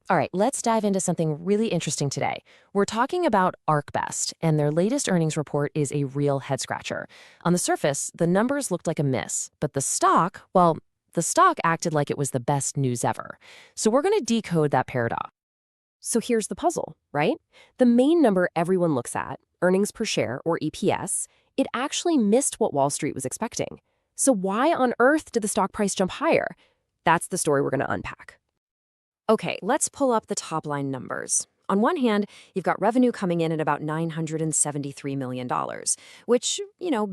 All right, let's dive into something really interesting today. We're talking about ArcBest, and their latest earnings report is a real head-scratcher. On the surface, the numbers looked like a miss, but the stock acted like it was the best news ever. So we're going to decode that paradox. So here's the puzzle, right? The main number everyone looks at, earnings per share or EPS, it actually missed what Wall Street was expecting. So why on earth did the stock price jump higher? That's the story we're going to unpack. Okay, let's pull up the top line numbers. On one hand, you've got revenue coming in at about $973 million, which,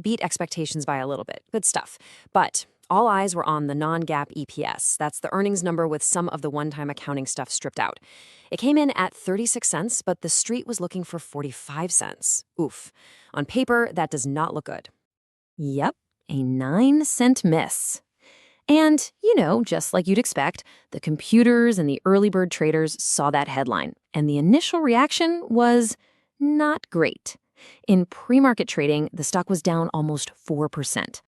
beat expectations by a little bit. Good stuff. But all eyes were on the non-GAAP EPS. That's the earnings number with some of the one-time accounting stuff stripped out. It came in at 36 cents, but the street was looking for 45 cents. Oof. On paper, that does not look good. Yep, a 9-cent miss. And, just like you'd expect, the computers and the early bird traders saw that headline, and the initial reaction was not great. In pre-market trading, the stock was down almost 4%.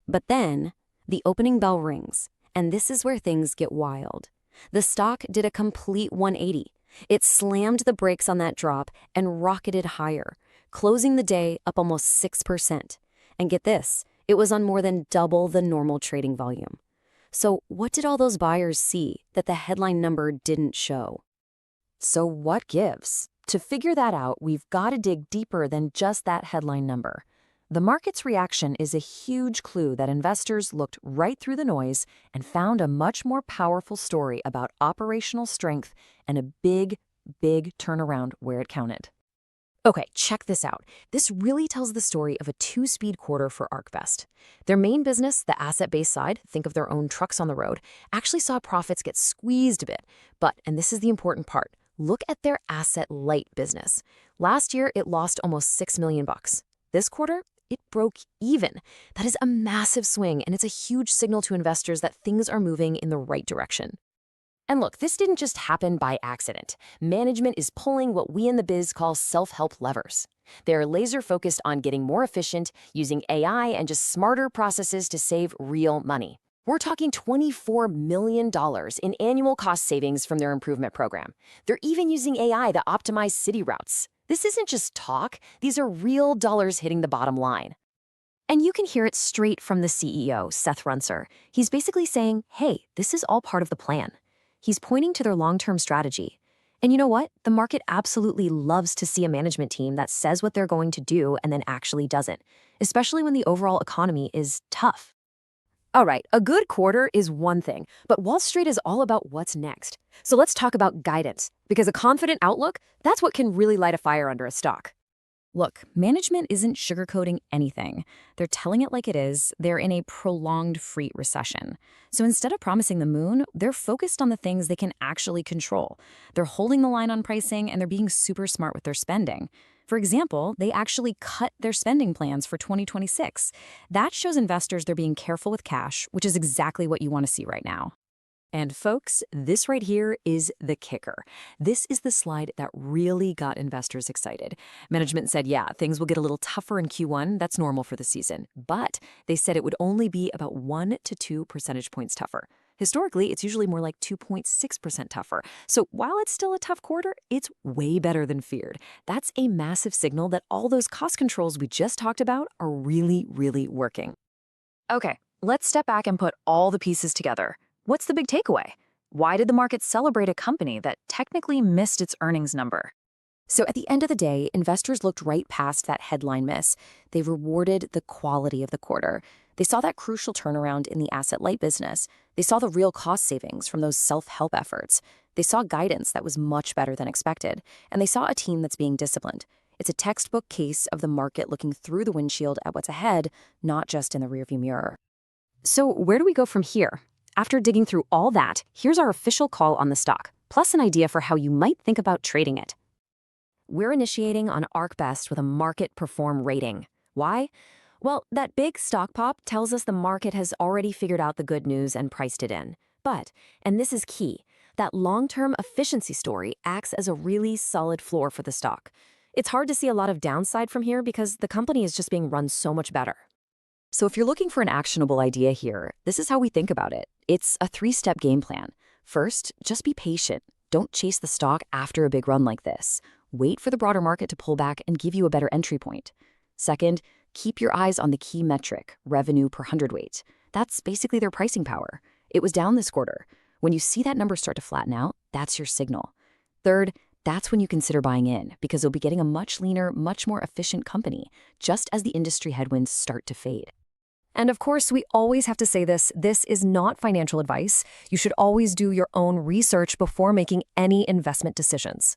But then, the opening bell rings, and this is where things get wild. The stock did a complete 180. It slammed the brakes on that drop and rocketed higher, closing the day up almost 6%. And get this, it was on more than double the normal trading volume. So what did all those buyers see that the headline number didn't show? So what gives? To figure that out, we've got to dig deeper than just that headline number. The market's reaction is a huge clue that investors looked right through the noise and found a much more powerful story about operational strength and a big, big turnaround where it counted. Okay, check this out. This really tells the story of a two-speed quarter for ArcBest. Their main business, the asset-based side, think of their own trucks on the road, actually saw profits get squeezed a bit. But, and this is the important part, look at their asset-light business. Last year, it lost almost $6 million. This quarter, it broke even. That is a massive swing, and it's a huge signal to investors that things are moving in the right direction. And look, this didn't just happen by accident. Management is pulling what we in the biz call self-help levers. They're laser-focused on getting more efficient, using AI and just smarter processes to save real money. We're talking $24 million in annual cost savings from their improvement program. They're even using AI to optimize city routes. This isn't just talk. These are real dollars hitting the bottom line. And you can hear it straight from the CEO, Seth Runser. He's basically saying, hey, this is all part of the plan. He's pointing to their long-term strategy. And you know what? The market absolutely loves to see a management team that says what they're going to do and then actually does it, especially when the overall economy is tough. All right, a good quarter is one thing, but Wall Street is all about what's next. So let's talk about guidance, because a confident outlook, that's what can really light a fire under a stock. Look, management isn't sugarcoating anything. They're telling it like it is. They're in a prolonged freight recession. So instead of promising the moon, they're focused on the things they can actually control. They're holding the line on pricing, and they're being super smart with their spending. For example, they actually cut their spending plans for 2026. That shows investors they're being careful with cash, which is exactly what you want to see right now. And folks, this right here is the kicker. This is the slide that really got investors excited. Management said, yeah, things will get a little tougher in Q1. That's normal for the season. But they said it would only be about 1 to 2 percentage points tougher. Historically, it's usually more like 2.6% tougher. So while it's still a tough quarter, it's way better than feared. That's a massive signal that all those cost controls we just talked about are really, really working. Okay, let's step back and put all the pieces together. What's the big takeaway? Why did the market celebrate a company that technically missed its earnings number? So at the end of the day, investors looked right past that headline miss. They rewarded the quality of the quarter. They saw that crucial turnaround in the asset-light business. They saw the real cost savings from those self-help efforts. They saw guidance that was much better than expected. And they saw a team that's being disciplined. It's a textbook case of the market looking through the windshield at what's ahead, not just in the rearview mirror. So where do we go from here? After digging through all that, here's our official call on the stock, plus an idea for how you might think about trading it. We're initiating on ArcBest with a market perform rating. Why? Well, that big stock pop tells us the market has already figured out the good news and priced it in. But, and this is key, that long-term efficiency story acts as a really solid floor for the stock. It's hard to see a lot of downside from here because the company is just being run so much better. So if you're looking for an actionable idea here, this is how we think about it. It's a 3-step game plan. First, just be patient. Don't chase the stock after a big run like this. Wait for the broader market to pull back and give you a better entry point. Second, keep your eyes on the key metric, revenue per hundredweight. That's basically their pricing power. It was down this quarter. When you see that number start to flatten out, that's your signal. Third, that's when you consider buying in, because you'll be getting a much leaner, much more efficient company, just as the industry headwinds start to fade. And of course, we always have to say this is not financial advice. You should always do your own research before making any investment decisions.